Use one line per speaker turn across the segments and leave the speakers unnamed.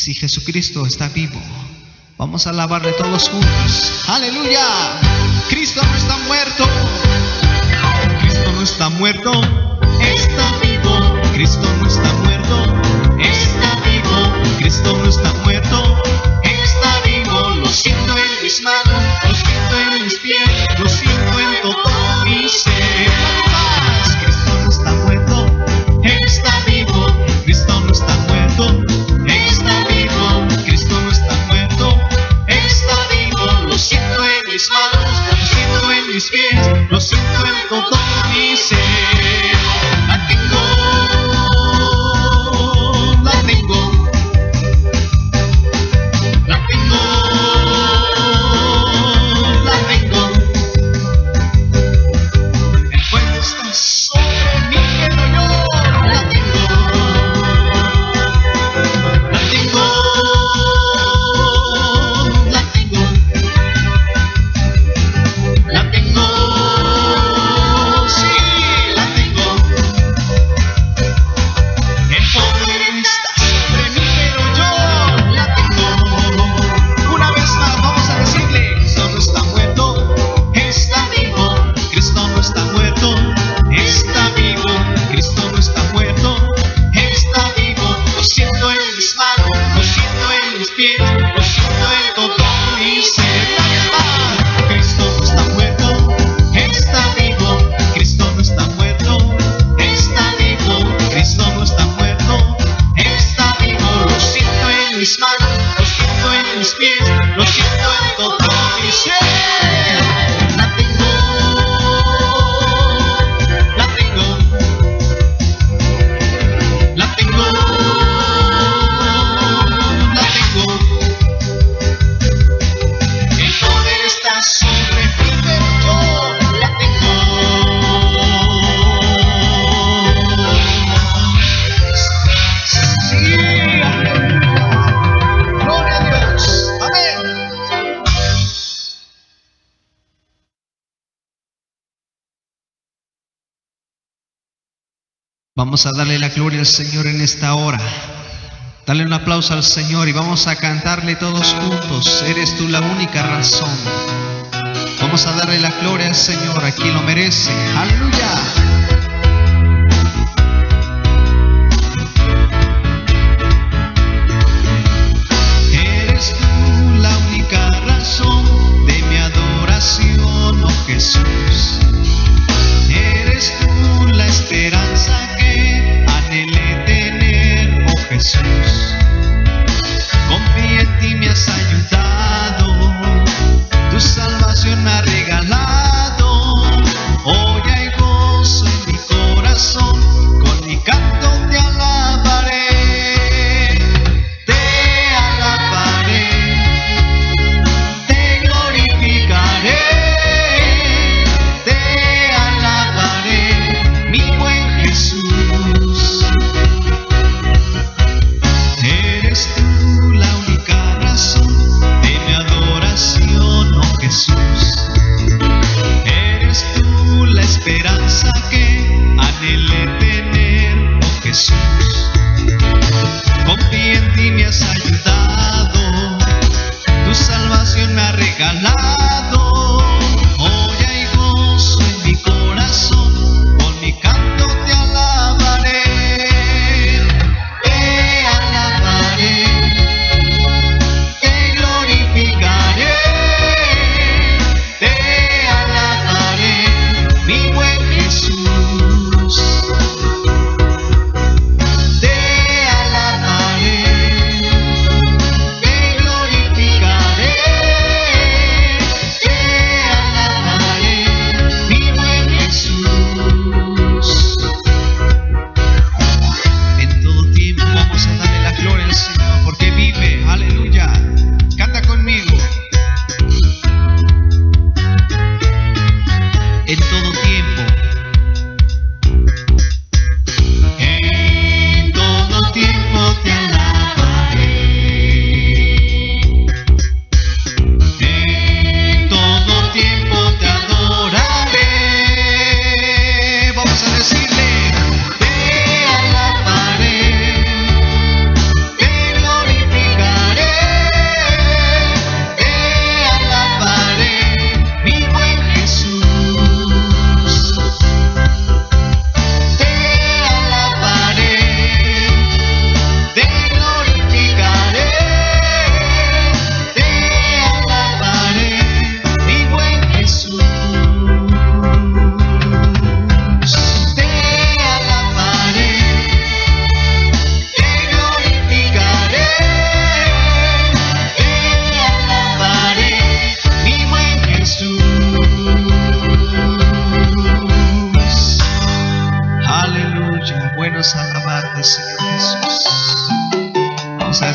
Si Jesucristo está vivo, vamos a alabarle todos juntos. ¡Aleluya! Cristo no está muerto. Cristo no está muerto. Está vivo. Cristo no está muerto. Está vivo. Cristo no está muerto. Está vivo. Lo siento en mis manos, lo siento en mis pies, lo siento en todo mi ser. Cristo no está muerto. Está vivo. Cristo no está muerto. Está vivo. Cristo no está muerto. Está vivo. Lo siento en mis manos, lo siento en mis pies, lo siento en todo mi ser. La tengo, la tengo, la tengo, la tengo. El fuego está sobre mí, pero yo la tengo, la tengo, la tengo, la tengo, sí, la tengo. El poder está sobre mí, pero yo la tengo. Una vez más vamos a decirle: Cristo no está muerto, está vivo. Cristo no está muerto, está vivo. Cristo no está muerto, está vivo. Lo siento en mis manos, lo siento en mis pies, lo siento en todo mi ser. Una vez más, Cristo no está muerto, está vivo. Cristo no está muerto, está vivo. Cristo no está muerto, está vivo. Lo siento en mis manos, lo siento en mis pies, lo siento en todo mi ser. La tengo, la tengo, la tengo, la tengo. El poder está sobre mí, pero yo la tengo. Sí, aleluya. Gloria a Dios. Amén. Vamos a darle la gloria al Señor en esta hora. Dale un aplauso al Señor y vamos a cantarle todos juntos. Eres tú la única razón. Vamos a darle la gloria al Señor, a quien lo merece. Aleluya. Eres tú la única razón de mi adoración, oh Jesús. Eres tú la esperanza que anhelé tener, oh Jesús. Confié en ti, me has ayudado, tu salvación me ha regalado. Hoy hay gozo en mi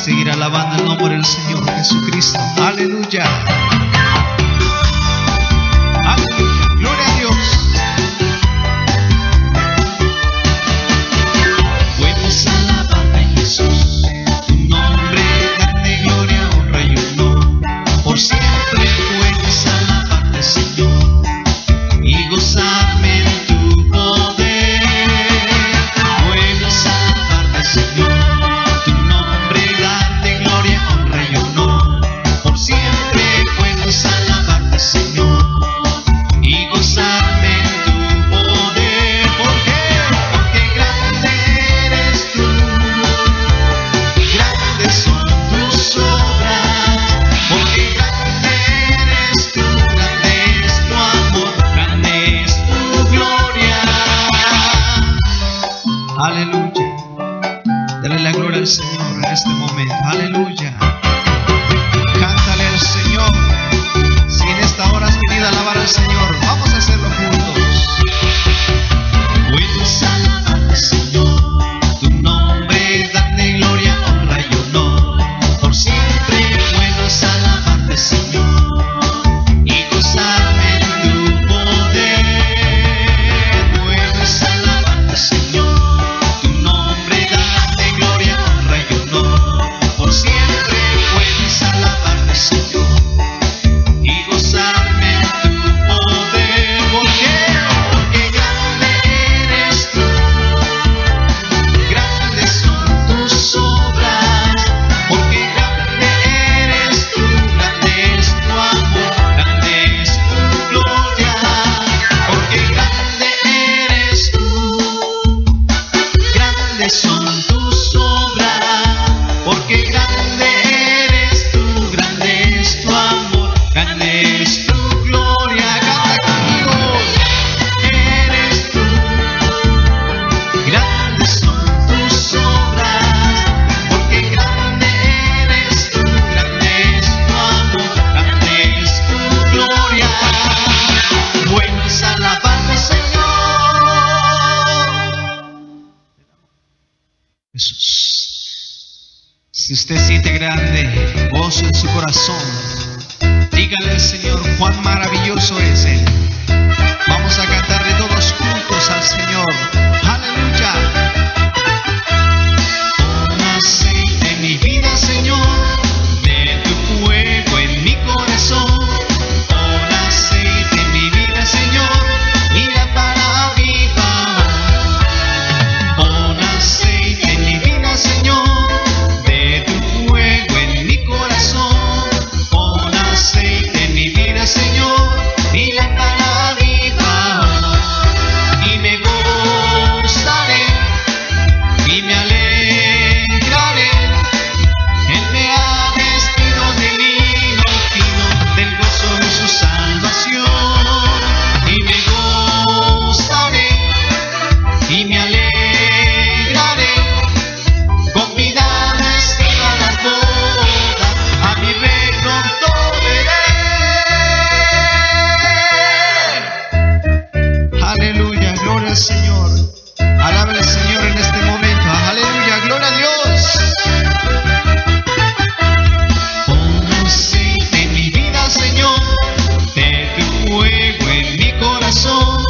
seguir alabando el nombre del Señor Jesucristo. Aleluya. Aleluya. Gloria a Dios. Puedes alabarte, Jesús. Tu nombre, grande gloria, honra y honor. Por siempre puedes alabarte, Señor, y gozarme en tu poder. Puedes alabarte, Señor. Tu nombre, grande gloria, honra y honor. Por siempre puedes alabarte, Señor, y gozarme en tu poder. ¿Por qué? Porque grande eres tú, grandes son tus obras. Porque grande eres tú, grande es tu amor, grande es tu gloria. Aleluya. Dale la gloria al Señor en este momento. Aleluya. Cántale al Señor. Si en esta hora has venido a alabar al Señor, vamos a hacerlo juntos. Puedes alabarte, Señor. Tu nombre, grande gloria, honra y honor. Por siempre puedes alabarte, Señor, y gozarme en tu poder. Puedes alabarte, Señor. Tu nombre, grande gloria, honra y honor. Por siempre puedes alabarte, Señor, y gozarme en tu poder. ¿Por qué? Porque grande eres tú, grandes son tus obras. Porque grande eres tú, grande es tu amor, grande es tu gloria. Porque grande eres tú, grandes son tus obras. Porque grande eres tú, grande es tu amor, grande es tu gloria. Canta conmigo. Eres tú, grandes son tus obras. Porque grande eres tú, grande es tu amor, grande es tu gloria. Bueno es alabarte, Señor. Jesús, si usted siente grande gozo en su corazón, dígale al Señor cuán maravilloso es Él. Vamos a cantarle todos juntos al Señor. Aleluya. Pon aceite en mi vida, Señor, de tu fuego en mi corazón. Pon aceite en mi vida, Señor, y lámpara viva. Pon aceite en mi vida, Señor, de tu fuego en mi corazón. Pon aceite en mi vida, Señor, y lámpara viva. Y me gozaré y me alegraré. Él me ha vestido de lino fino, del gozo de su salvación. Y me gozaré y me alegraré, con vida vestida a las bodas, a mi rey pronto veré. Aleluya, gloria al Señor. Alabe al Señor en este momento. Aleluya, gloria a Dios. Pon aceite en mi vida, Señor, de tu fuego en mi corazón.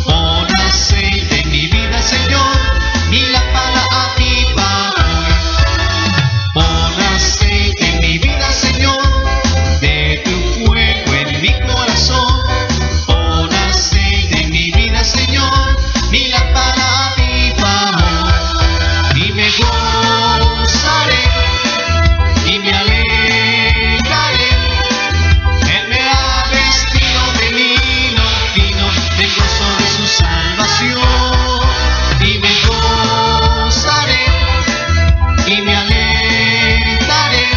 Pon aceite en mi vida, Señor, mi lámpara aviva hoy. Pon aceite en mi vida, Señor, de tu fuego en mi corazón. Pon aceite en mi vida, Señor, mi lámpara aviva hoy. Y me gozaré y me alegraré. Él me ha vestido de lino fino, del gozo de su salvación. Y me gozaré y me alegraré,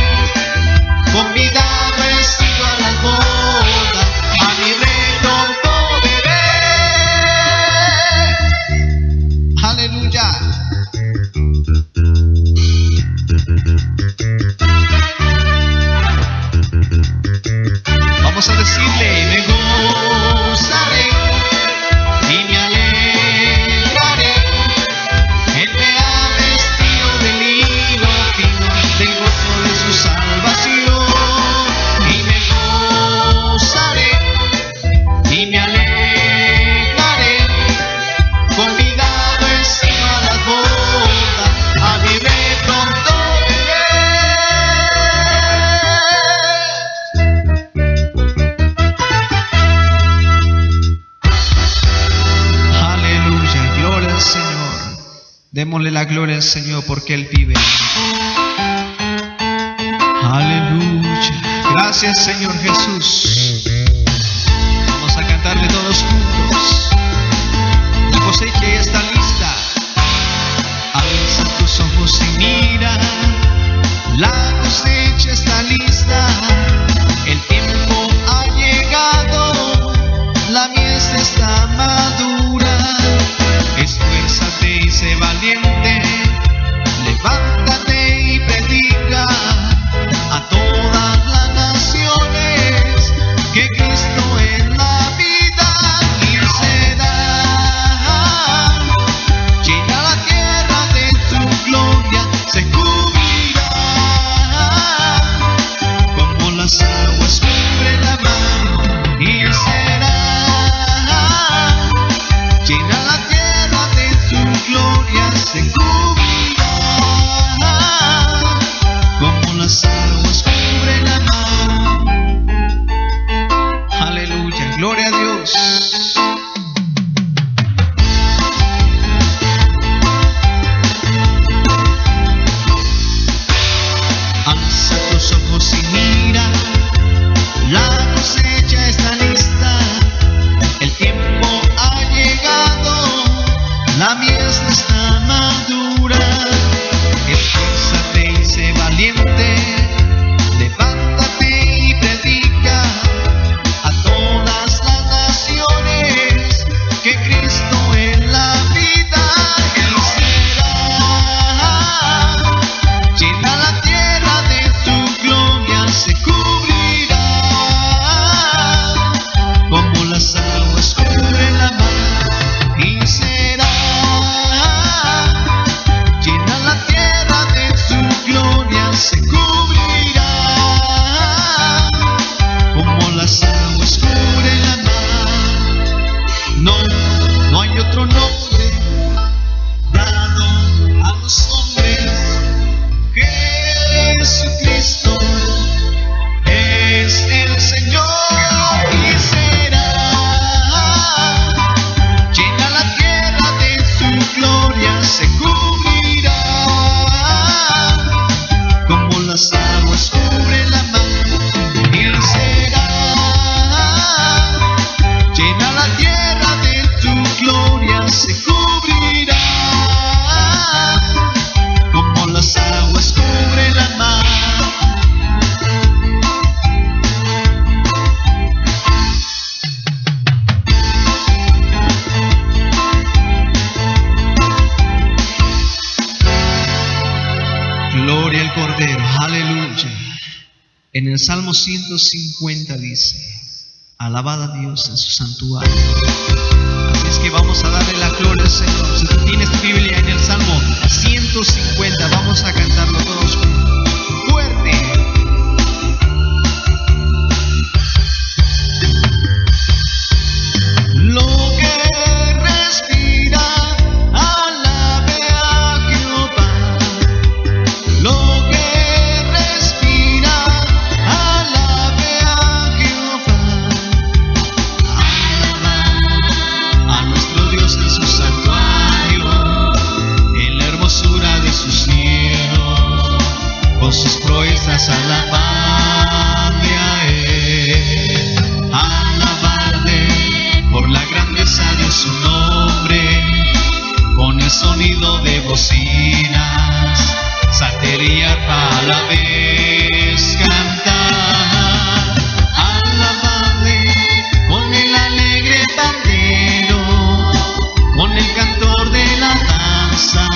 con vida vestido a las bodas, a mi rey pronto veré. Aleluya. Vamos a decirle, me gozaré y me alegraré. Él me ha vestido de lino fino, del gozo Démosle la gloria al Señor porque Él vive. Aleluya. Gracias, Señor Jesús. Vamos a cantarle todos juntos. La cosecha ya está lista. Alza tus ojos y mira. La cosecha está lista. El tiempo ha llegado. La mies está madura. Esfuérzate y sé valiente. Levántate y predica a todas las naciones que Cristo es la vida y será. Llena la tierra de su gloria, se cubrirá como las aguas cubren la mar y será. Llena la tierra de su gloria, se cubrirá como las aguas cubren la mar. Aleluya, gloria a Dios. Alza tus ojos y mira, la cosecha está lista, el tiempo ha llegado, la mies está madura. Esfuérzate y sé valiente, levántate y predica a todas las naciones que Cristo es la vida y será. Llena la tierra de su gloria, se cubrirá como las aguas cubren la mar y será. Llena la tierra de su gloria, se cubrirá como las aguas cubren la mar. No, no hay otro nombre dado a los hombres que Jesucristo es el Señor y será. Llena la tierra de su gloria, se cubrirá como las aguas cubren la mar y será. Llena la tierra de tu gloria, se cubrirá como las aguas cubren la mar. Gloria al Cordero, aleluya. En el Salmo 150 dice: alabad a Dios en su santuario. Así es que vamos a darle la gloria al Señor. Si tú tienes tu Biblia en el Salmo 150, vamos a cantarlo todos juntos. Fuerte. Lo que respira, alabe a Jehová. Lo que respira, alabe a Jehová. Alaba a nuestro Dios en su santuario, en la hermosura de su cielo, con sus proezas alabadle a Él. Alabadle por la grandeza de su nombre, con el sonido de bocinas, salteria y arpa a la vez cantar. Alabadle con el alegre pandero, con el cantor de la danza,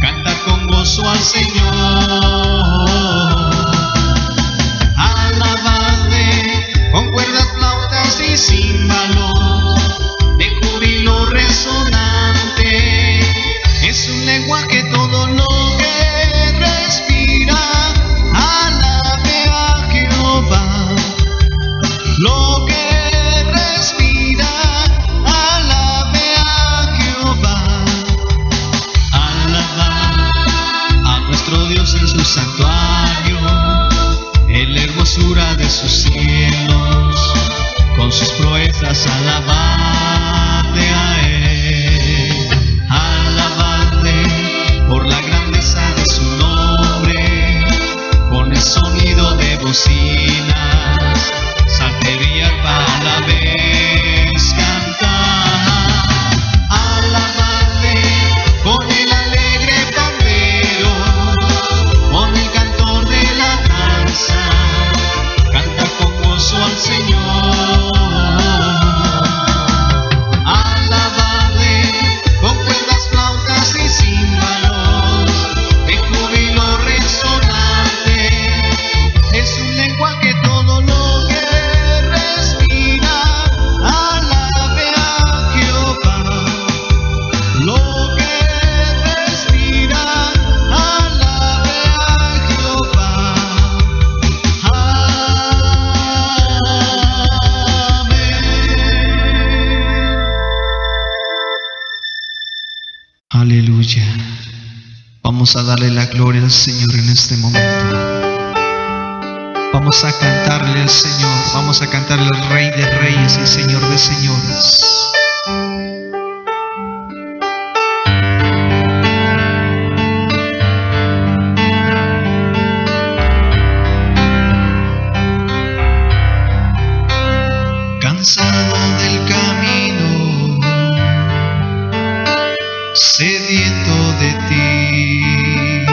cantar con gozo al Señor. Alabadle con cuerdas, flautas y címbalos, de júbilo resonante, es un lenguaje todo lo que respira. Alabe a Jehová. Lo que respira, alabe a Jehová. Alaba a nuestro Dios en su santuario, en la hermosura de sus cielos, con sus proezas alabadle a Él. Alabadle bocinas, saltería para la vez cantar, alabarle con el alegre pandero, con el cantor de la danza, canta con gozo al Señor. Alabarle con cuerdas, flautas y címbalos, de júbilo resonante, es un lenguaje todo lo que respira. Alabe a Jehová, lo que respira, alabe a Jehová. Amén. Aleluya. Vamos a darle la gloria al Señor en este momento. Vamos a cantarle al Señor, vamos a cantarle al Rey de Reyes y Señor de Señores. Cansado del camino, sediento de ti,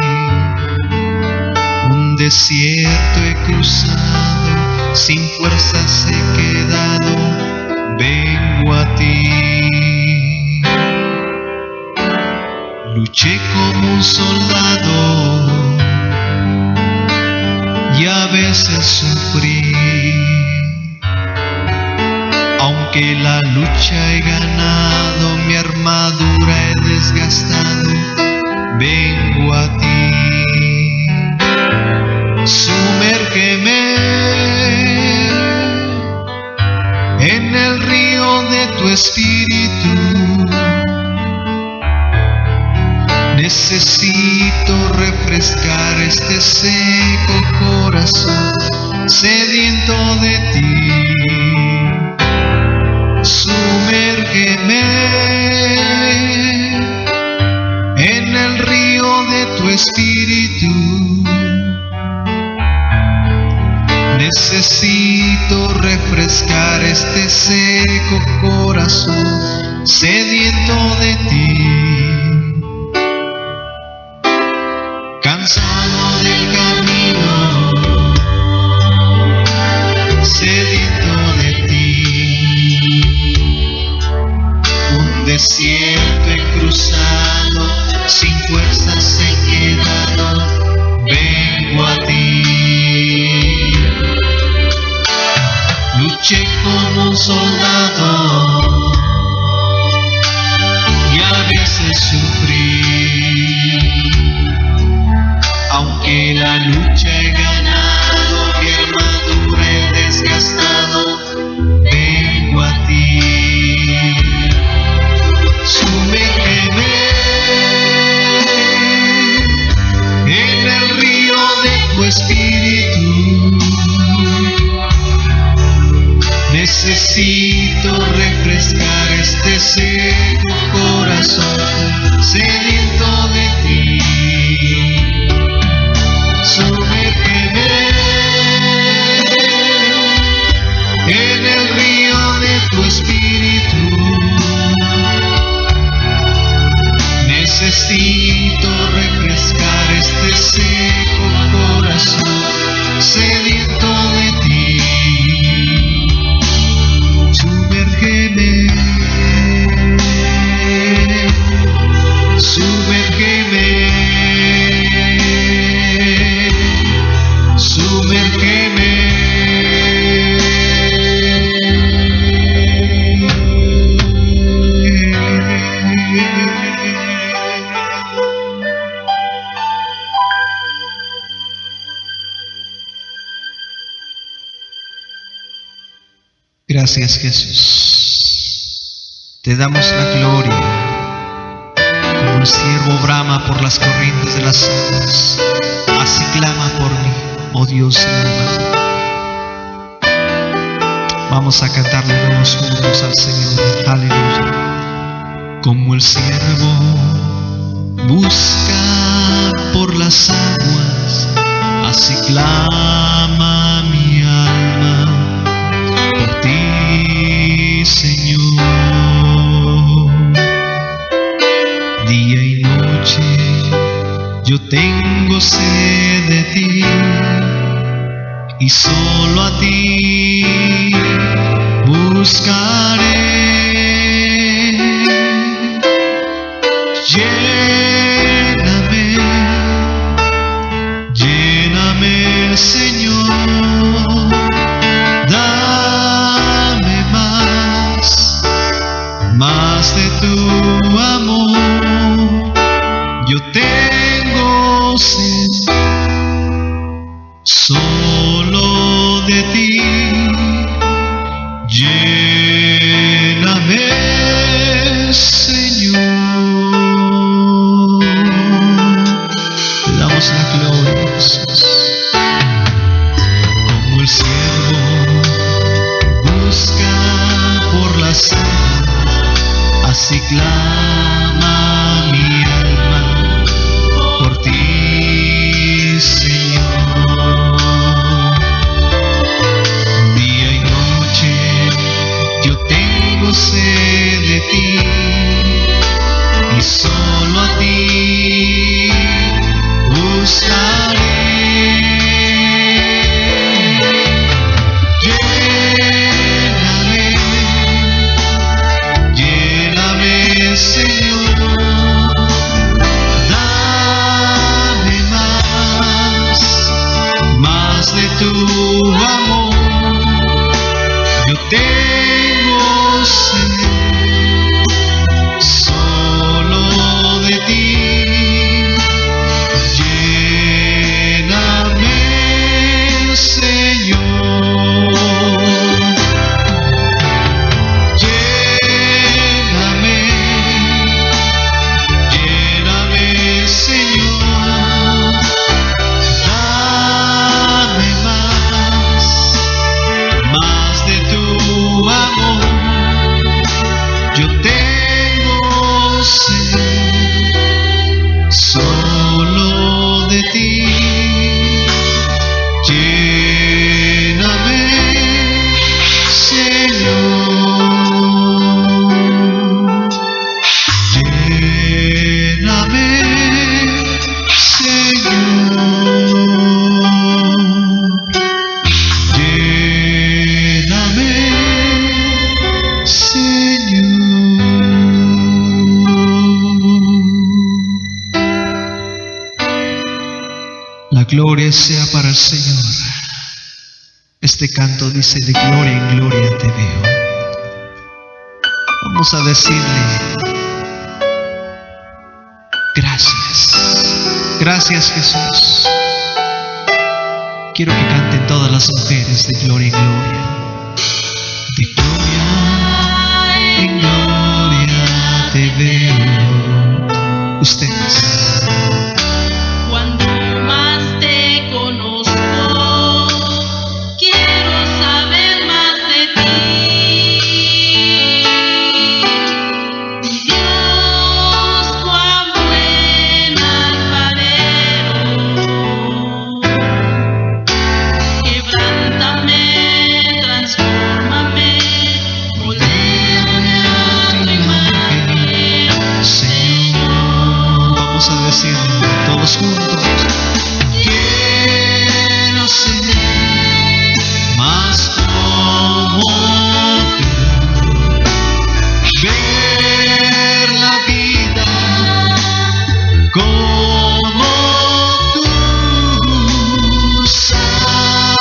un desierto he cruzado, sin fuerzas he quedado, vengo a ti. Luché como un soldado y a veces sufrí, aunque la lucha he ganado, mi armadura he desgastado, vengo a ti. Sumérgeme en el río de tu espíritu. Necesito refrescar este seco corazón, sediento de ti. Sumérgeme en el río de tu espíritu. Necesito refrescar este seco corazón, sediento de ti. Cansado del camino, sediento de ti, un desierto he cruzado, sin fuerzas he quedado, vengo a ti. Luché como un soldado y a veces sufrí, aunque la lucha he ganado, mi armadura he desgastado, vengo a ti. Sumérgeme en el río de tu espíritu. Necesito refrescar este seco corazón, sediento de ti. Sumérgeme en el río de tu espíritu. Necesito refrescar este seco corazón, sediento de ti. Sumérgeme, sumérgeme, sumérgeme. Gracias, Jesús. Te damos la gloria. Como el ciervo brama por las corrientes de las aguas, así clama por mí, oh Dios y alma. Vamos a cantarle todos juntos al Señor. Aleluya. Como el ciervo busca por las aguas, así clama y solo a ti buscaré. Lléname, lléname, Señor, dame más de tu amor. Yo tengo sed solo de ti. Lléname, Señor. Te damos la gloria, Jesús. Como el siervo busca por la sed, así clama mi alma por ti, Señor. Día y noche yo tengo sed de ti, y solo a ti buscaré. Señor, dame más de tu amor. Yo tengo sed solo de ti. Lléname, Señor. Solo de ti, lléname, Señor, lléname, Señor, lléname, Señor. La gloria sea para el Señor. Este canto dice: de gloria en gloria te veo. Vamos a decirle: gracias, gracias, Jesús. Quiero que canten todas las mujeres de gloria en gloria. De gloria en gloria te veo. Ustedes. Todos juntos. Quiero ser más como tú, ver la vida como tú, saturar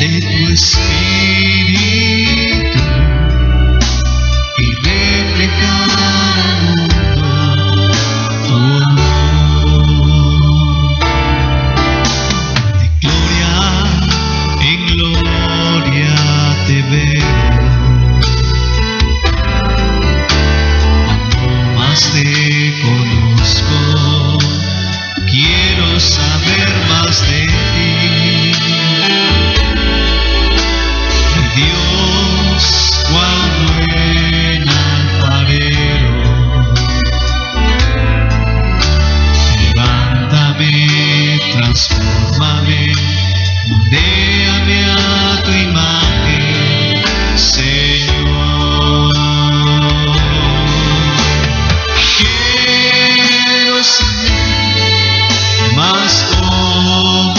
de tu espíritu y reflejar te conozco, quiero saber más de ti. Dios, cuán buen alfarero, levántame, transfórmame, moldéame a tu imagen, Señor. Quiero ser más como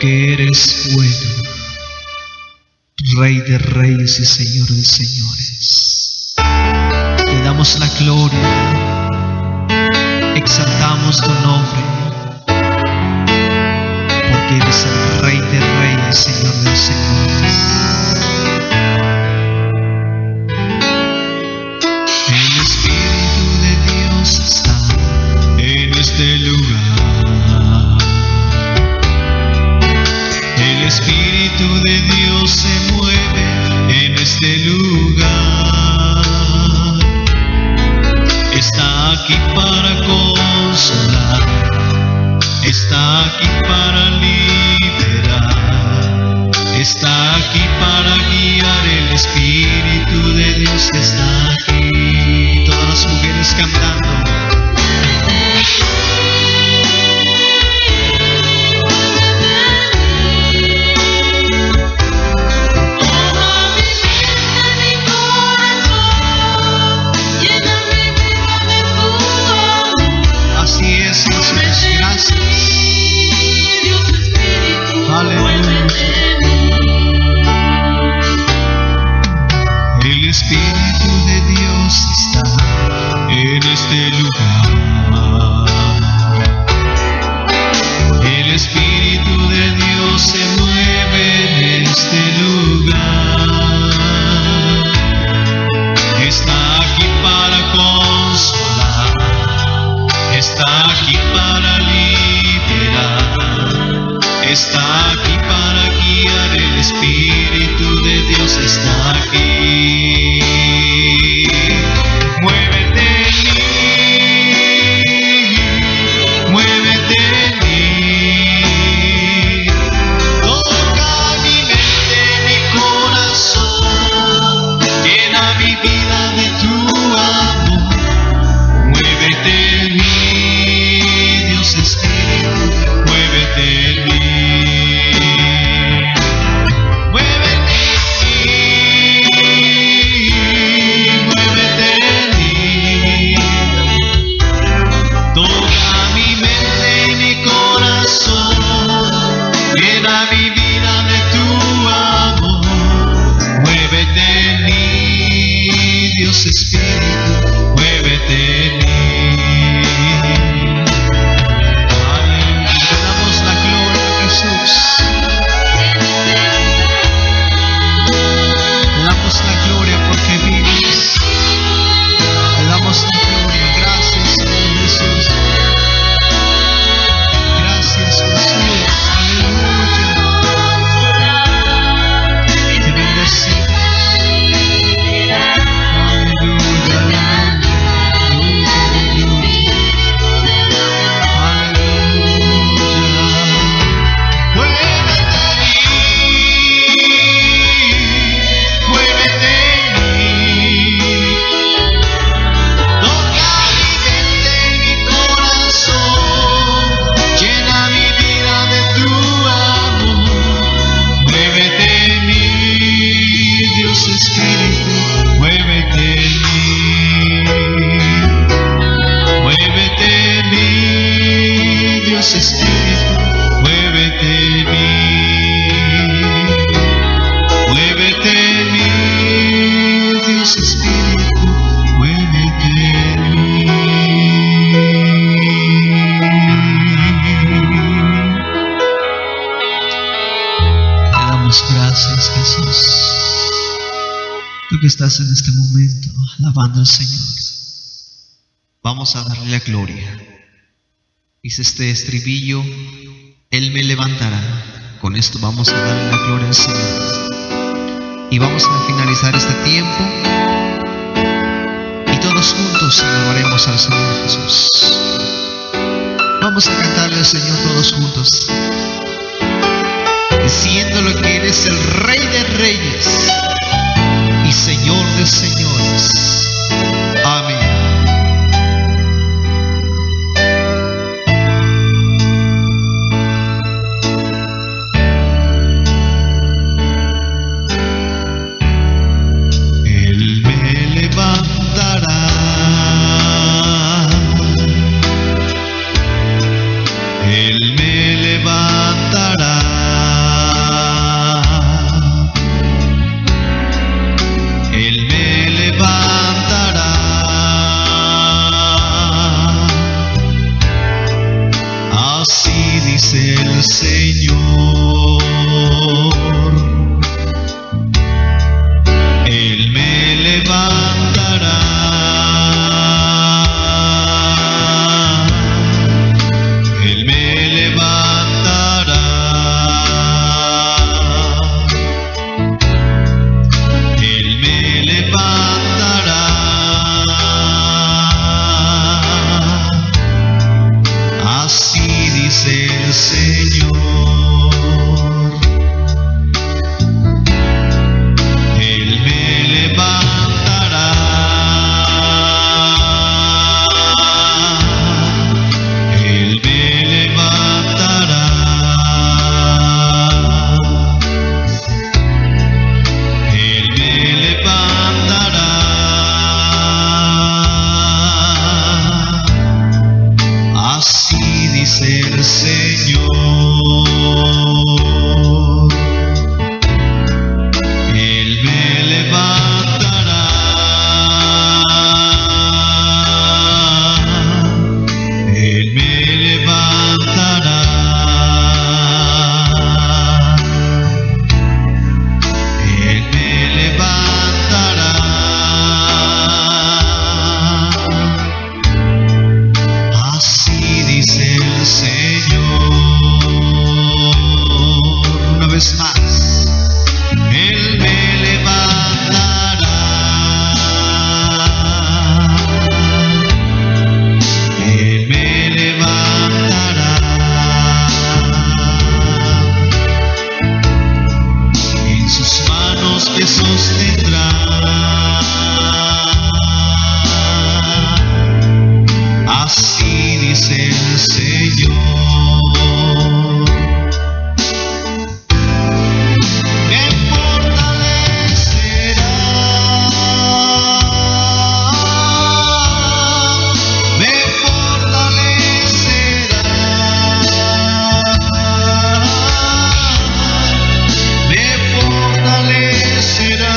porque eres bueno, Rey de reyes y Señor de señores. Te damos la gloria, exaltamos tu nombre, porque eres el Rey de reyes, Señor de señores. El Espíritu de Dios está en este lugar. El Espíritu de Dios se mueve en este lugar. Está aquí para consolar, está aquí para liberar, está aquí para guiar. El Espíritu de Dios está aquí. Todas las mujeres cantando. El Espíritu de Dios está en este lugar. El Espíritu de Dios se mueve en este lugar. Está aquí para consolar, está aquí para liberar, está aquí para guiar. El Espíritu de Dios está aquí. Muévete en mí, muévete en mí. Toca mi mente, mi corazón, llena mi vida de tu amor. Muévete en mí, Dios Espíritu, muévete en mí. Gracias, Jesús. Tú que estás en este momento alabando al Señor, vamos a darle la gloria. Dice este estribillo: Él me levantará. Con esto vamos a darle la gloria al Señor. Y vamos a finalizar este tiempo y todos juntos alabaremos al Señor Jesús. Vamos a cantarle al Señor todos juntos, diciéndole que eres el Rey de reyes y Señor de señores. Amén. Él me levantará, Él me levantará. Señor. Él me levantará. Él me levantará. Él me levantará. Así dice el Señor. Él me levantará. Él me levantará. Él me levantará. Así dice el Señor. Él me levantará. Él me levantará. Él me levantará. Así dice el Señor. Una vez más. Él me levantará. Él me levantará. En sus manos me sostendrá. Así dice el Señor. Me fortalecerá. Me fortalecerá. Me fortalecerá.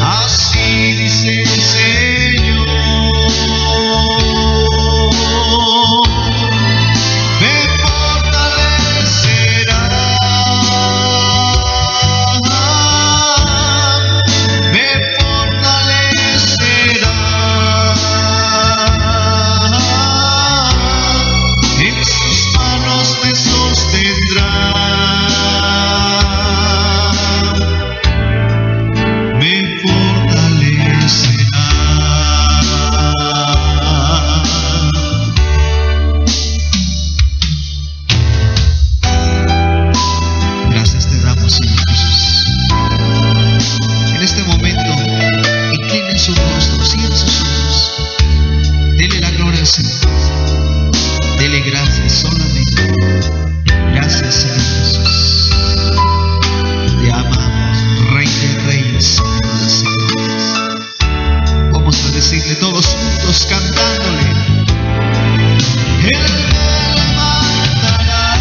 Así dice el Señor. Me fortalecerá. Me fortalecerá. En sus manos me sostendrá. Me fortalecerá. Gracias te damos, Señor Jesús. En este momento, inclinen su rostro, cierren sus ojos. Dele la gloria al Señor. Dele gracias solamente. Gracias, Señor Jesús. Te amamos, Rey de Reyes, Señor de Señores. Vamos a decirle todos juntos cantándole. Él me levantará.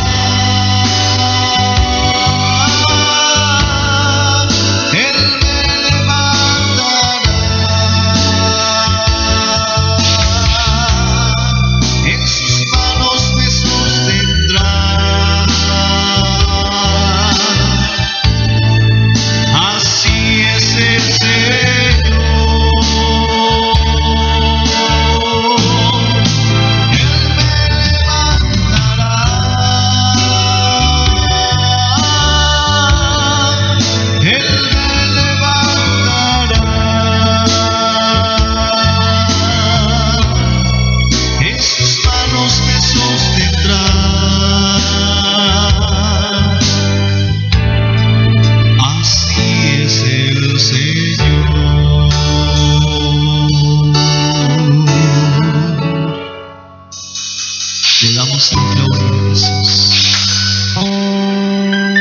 Él me levantará. En sus manos me sostendrá. Así es el Señor. Él me levantará. Él me levantará. En sus manos me sostendrá. Así es el Señor. Te damos la gloria, Jesús.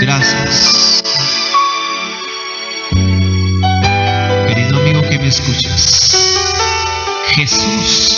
Gracias. Querido amigo que me escuchas, Jesús